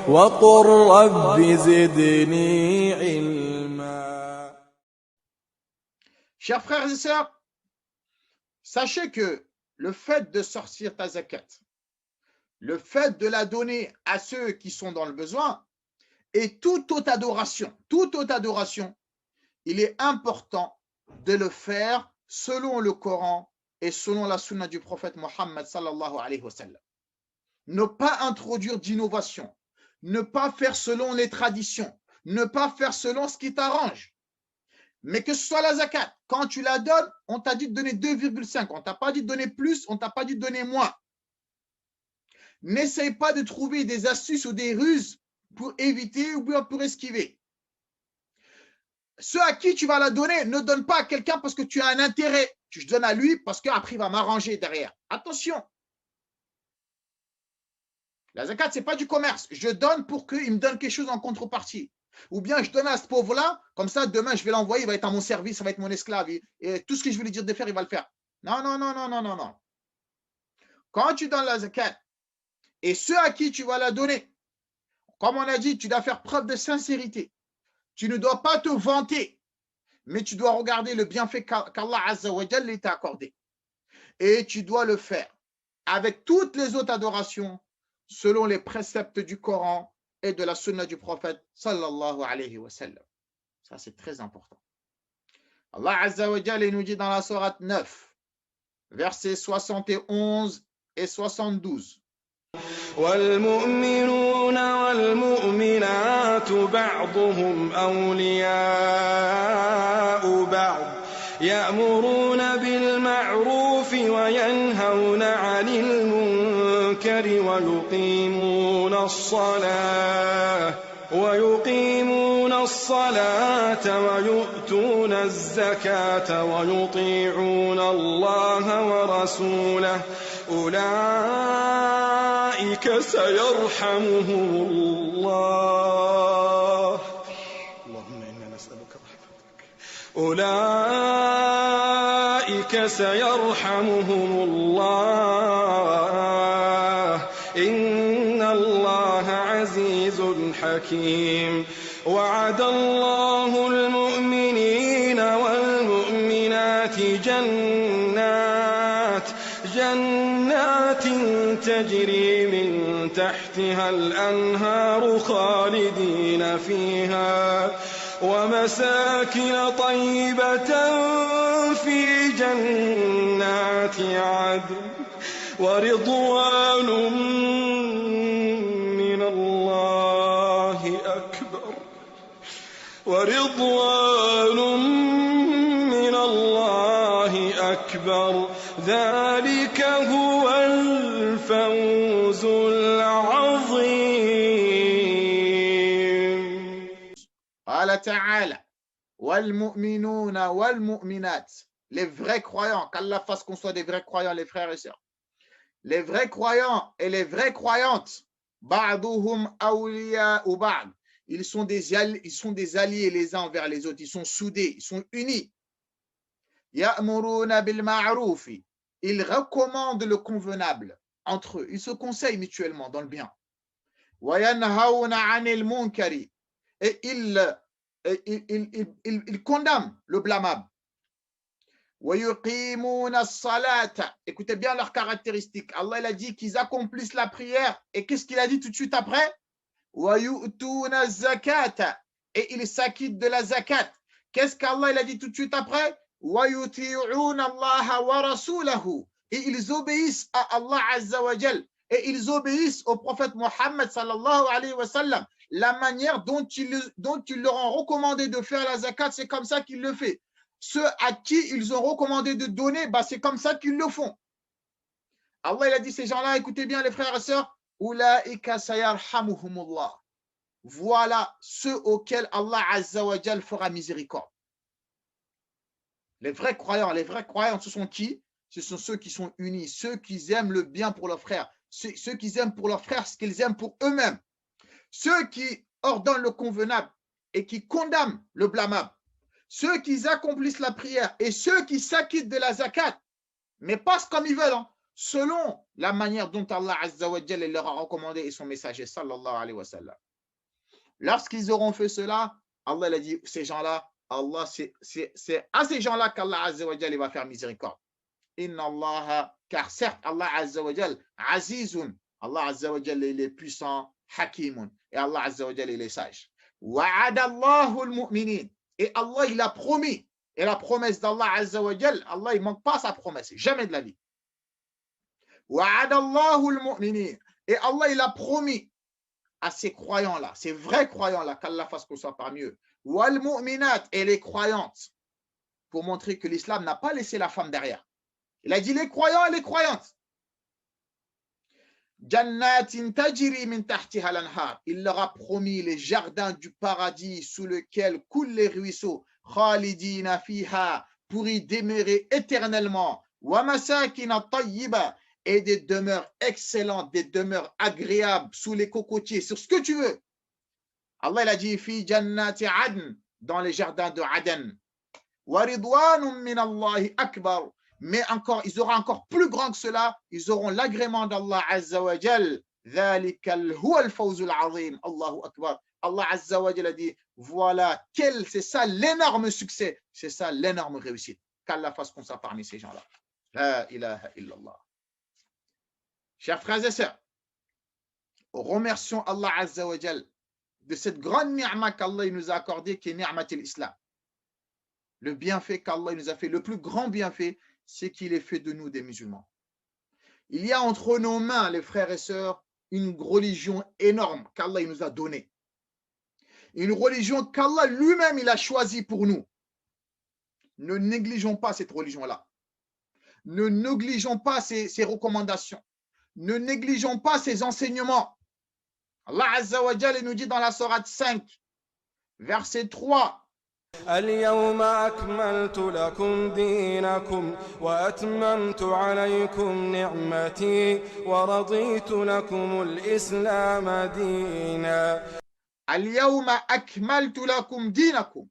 وقل رب زدني علما. Chers frères et sœurs, sachez que le fait de sortir ta zakat, le fait de la donner à ceux qui sont dans le besoin, et toute autre adoration, il est important de le faire selon le Coran et selon la sunna du prophète Mohammed sallallahu alayhi wa sallam. Ne pas introduire d'innovation, ne pas faire selon les traditions, ne pas faire selon ce qui t'arrange. Mais que ce soit la zakat, quand tu la donnes, on t'a dit de donner 2,5, on ne t'a pas dit de donner plus, on ne t'a pas dit de donner moins. N'essaye pas de trouver des astuces ou des ruses pour éviter ou pour esquiver. Ceux à qui tu vas la donner, ne donne pas à quelqu'un parce que tu as un intérêt. Tu donnes à lui parce qu'après, il va m'arranger derrière. Attention. La zakat, ce n'est pas du commerce. Je donne pour qu'il me donne quelque chose en contrepartie. Ou bien je donne à ce pauvre-là, comme ça, demain, je vais l'envoyer, il va être à mon service, ça va être mon esclave. Et tout ce que je vais lui dire de faire, il va le faire. Non, non, non, non, non, non, non. Quand tu donnes la zakat, et ceux à qui tu vas la donner, comme on a dit, tu dois faire preuve de sincérité. Tu ne dois pas te vanter, mais tu dois regarder le bienfait qu'Allah Azza wa Jalla t'a accordé. Et tu dois le faire avec toutes les autres adorations, selon les préceptes du Coran et de la sunna du prophète sallallahu alayhi wa sallam. Ça, c'est très important. Allah Azza wa Jalla nous dit dans la sourate 9, versets 71 et 72. والمؤمنون والمؤمنات بعضهم أولياء بعض يأمرون بالمعروف وينهون عن المنكر ويقيمون الصلاة ويؤتون الزكاة ويطيعون الله ورسوله أولئك سيرحمهم الله اللهم إنا نسألك رحمتك أولئك سيرحمهم الله إن الله عزيز حكيم وعد الله المؤمنين والمؤمنات جنات تجري من تحتها الأنهار خالدين فيها ومساكن طيبة في جنات عدن ورضوان من الله أكبر ذلك هو الفوز العظيم. قال تعالى والمؤمنون والمؤمنات, les vrais croyants, qu'Allah fasse qu'on soit des vrais croyants, les frères et sœurs. Les vrais croyants et les vraies croyantes, ba'duhum awliya ou ba'd, ils sont des alliés les uns envers les autres, ils sont soudés, ils sont unis. Ya'muruna bil ma'rufi, ils recommandent le convenable entre eux, ils se conseillent mutuellement dans le bien. Wa yanhauna 'anil munkari, et ils condamnent le blâmable. Wa yuqimuna as-salata, écoutez bien leurs caractéristiques. Allah il a dit qu'ils accomplissent la prière, et qu'est-ce qu'il a dit tout de suite après? Wa yu'tuna az-zakata, et ils s'acquittent de la zakat. Qu'est-ce qu'Allah il a dit tout de suite après? Wa yuti'una Allah wa rasulahu, et ils obéissent à Allah Azza wa Jal, et ils obéissent au prophète Mohammed sallallahu alayhi wa sallam. La manière dont ils leur ont recommandé de faire la zakat, c'est comme ça qu'ils le font. Ceux à qui ils ont recommandé de donner, c'est comme ça qu'ils le font. Allah il a dit ces gens-là, écoutez bien les frères et sœurs, Ulaika sayarhamuhumullah. Voilà ceux auxquels Allah Azza wa Jal fera miséricorde. Les vrais croyants, ce sont qui? Ce sont ceux qui sont unis, ceux qui aiment le bien pour leurs frères, ceux qui aiment pour leurs frères ce qu'ils aiment pour eux-mêmes, ceux qui ordonnent le convenable et qui condamnent le blâmable, ceux qui accomplissent la prière et ceux qui s'acquittent de la zakat, mais pas comme ils veulent, selon la manière dont Allah Azza wa Jalla leur a recommandé et son messager sallallahu alayhi wa sallam. Lorsqu'ils auront fait cela, Allah a dit, ces gens-là, Allah, c'est à ces gens-là qu'Allah Azza wa Jalla va faire miséricorde. Inna Allah, car certes, Allah Azza wa Jalla, Azizun, Allah Azza wa Jalla, il est puissant, Hakimun, et Allah Azza wa Jalla, il est sage. Wa'ada Allahu al-mu'minin, et Allah, il a promis, et la promesse d'Allah Azza wa Jalla, Allah, il ne manque pas sa promesse, jamais de la vie. Wa'ada Allahu al-mu'minin, et Allah, il a promis à ces croyants-là, ces vrais croyants-là, qu'Allah fasse qu'on soit parmi eux. Wal mu'minat, et les croyantes, pour montrer que l'islam n'a pas laissé la femme derrière. Il a dit les croyants et les croyantes. Jannatin tajri min tahtiha al-anhar. Il leur a promis les jardins du paradis sous lesquels coulent les ruisseaux. Khalidina fiha, pour y demeurer éternellement. Wa masakina tayyiba, et des demeures excellentes, des demeures agréables sous les cocotiers, sur ce que tu veux. Allah il a dit fi jannati adn, dans les jardins de Aden. Wa ridwanun min Allahi akbar. Mais encore, ils auront encore plus grand que cela, ils auront l'agrément d'Allah Azza wa Jal. Dhalikal huwa al-fawzul azim. Allahu akbar. Allah Azza wa Jal a dit, voilà, c'est ça l'énorme succès, c'est ça l'énorme réussite. Qu'Allah fasse qu'on soit parmi ces gens-là. La ilaha illallah. Chers frères et sœurs, remercions Allah Azza wa Jal de cette grande ni'ma qu'Allah nous a accordée, qui est ni'matul islam. Le bienfait qu'Allah nous a fait, le plus grand bienfait, c'est qu'il est fait de nous des musulmans. Il y a entre nos mains, les frères et sœurs, une religion énorme qu'Allah nous a donnée. Une religion qu'Allah lui-même il a choisie pour nous. Ne négligeons pas cette religion-là. Ne négligeons pas ses recommandations. Ne négligeons pas ses enseignements. Allah Azza wa Jalla nous dit dans la sourate 5, verset 3, اليوم أكملت لكم دينكم وأتممت عليكم نعمتي ورضيت لكم الإسلام دينا. Al-yawma akmaltu lakum dinakum.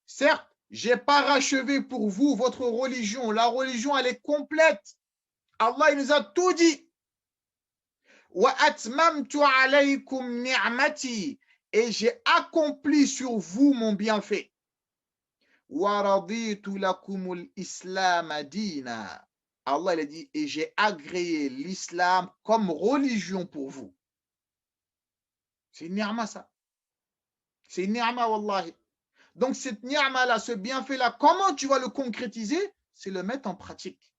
Certes, j'ai parachevé pour vous votre religion. La religion, elle est complète. Allah, il nous a tout dit. Wa atmamtu alaykum ni'mati. Et j'ai accompli sur vous mon bienfait. Wa raditu lakumul islam dina. Allah, il a dit, et j'ai agréé l'islam comme religion pour vous. C'est une ni'ma, ça. C'est une ni'ma, wallahi. Donc, cette ni'ma-là, ce bienfait-là, comment tu vas le concrétiser? C'est le mettre en pratique.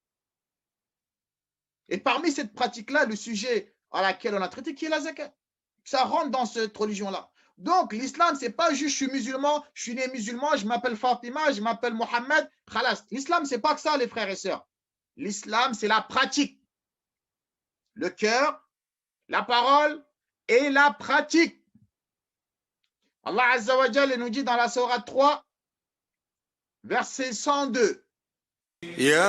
Et parmi cette pratique-là, le sujet à laquelle on a traité, qui est la zakat. Ça rentre dans cette religion-là. Donc, l'islam, ce n'est pas juste je suis musulman, je suis né musulman, je m'appelle Fatima, je m'appelle Mohammed, khalas. L'islam, ce n'est pas que ça, les frères et sœurs. L'islam, c'est la pratique. Le cœur, la parole et la pratique. Allah Azza wa Jalla nous dit dans la sourate 3, verset 102. يا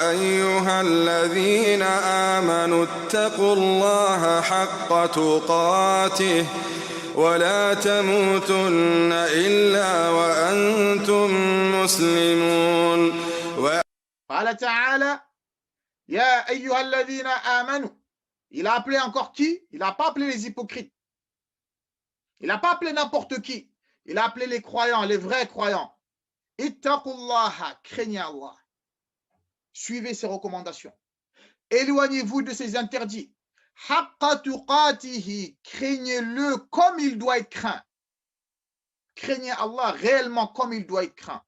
أيها الذين آمنوا اتقوا الله حق تقاته ولا تموتن إلا وأنتم مسلمون. قال تعالى يا أيها الذين آمنوا. Il a appelé encore qui? Il n'a pas appelé les hypocrites. Il n'a pas appelé n'importe qui. Il a appelé les croyants, les vrais croyants. Ittaqullaha, craignez Allah. Suivez ses recommandations. Éloignez-vous de ses interdits. Haqqa tuqatihi, craignez-le comme il doit être craint. Craignez Allah réellement comme il doit être craint.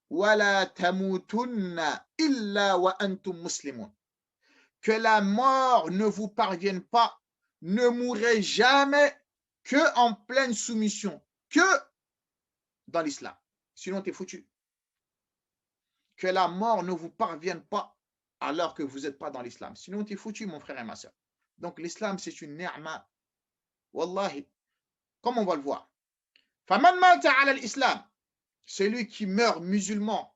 Wala tamutunna illa wa antum muslimun. Que la mort ne vous parvienne pas, ne mourrez jamais que en pleine soumission, que dans l'islam. Sinon, tu es foutu. Que la mort ne vous parvienne pas alors que vous n'êtes pas dans l'islam. Sinon, tu es foutu, mon frère et ma soeur. Donc, l'islam, c'est une ni'ma. Wallahi, comme on va le voir. Faman mata ala l'islam, celui qui meurt musulman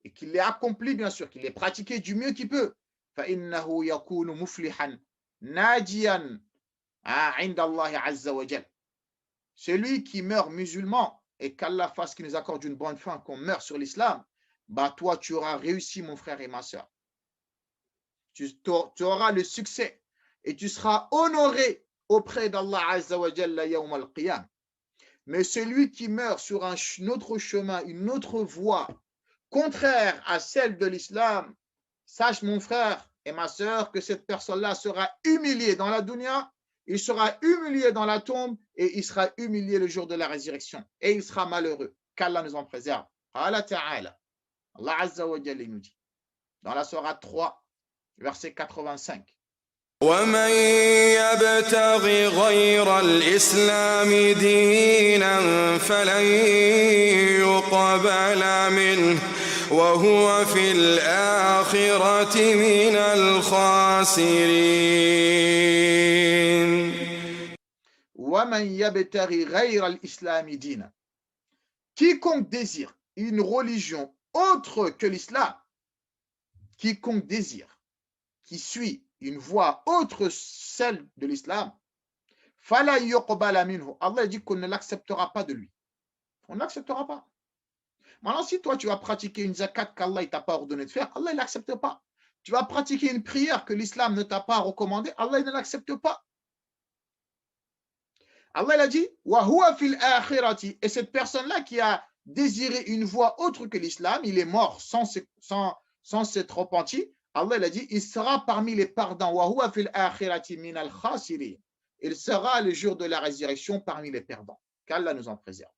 et qui l'ait accompli, bien sûr, qui l'ait pratiqué du mieux qu'il peut, fa innahu yakunu muflihan najiyan inda Allah azza wa jal. Celui qui meurt musulman et qu'Allah fasse qu'il nous accorde une bonne fin, qu'on meurt sur l'islam, bah toi tu auras réussi, mon frère et ma soeur. tu auras le succès et tu seras honoré auprès d'Allah Azza wa Jalla yawm al-qiyam. Mais celui qui meurt sur un autre chemin, une autre voie, contraire à celle de l'islam, sache mon frère et ma sœur que cette personne-là sera humiliée dans la dunya, il sera humilié dans la tombe et il sera humilié le jour de la résurrection. Et il sera malheureux. Qu'Allah nous en préserve. Allah Ta'ala. Allah Azza wa Jalla nous dit dans la sourate 3, verset 85. ومن يبتغ غير الإسلام دينا فلن يقبل منه وهو في الآخرة من الخاسرين. ومن يبتغ غير الإسلام دينا. Quiconque désire une religion autre que l'islam, quiconque désire, qui suit une voie autre celle de l'islam, fala yuqbala minhu. Allah dit qu'on ne l'acceptera pas de lui. On n'acceptera pas. Maintenant, si toi tu vas pratiquer une zakat qu'Allah ne t'a pas ordonné de faire, Allah ne l'accepte pas. Tu vas pratiquer une prière que l'islam ne t'a pas recommandée, Allah ne l'accepte pas. Allah a dit wa huwa fil akhirati, et cette personne-là qui a désiré une voie autre que l'islam, il est mort sans s'être repenti. Allah a dit, il sera parmi les perdants. Il sera le jour de la résurrection parmi les perdants. Qu'Allah nous en préserve.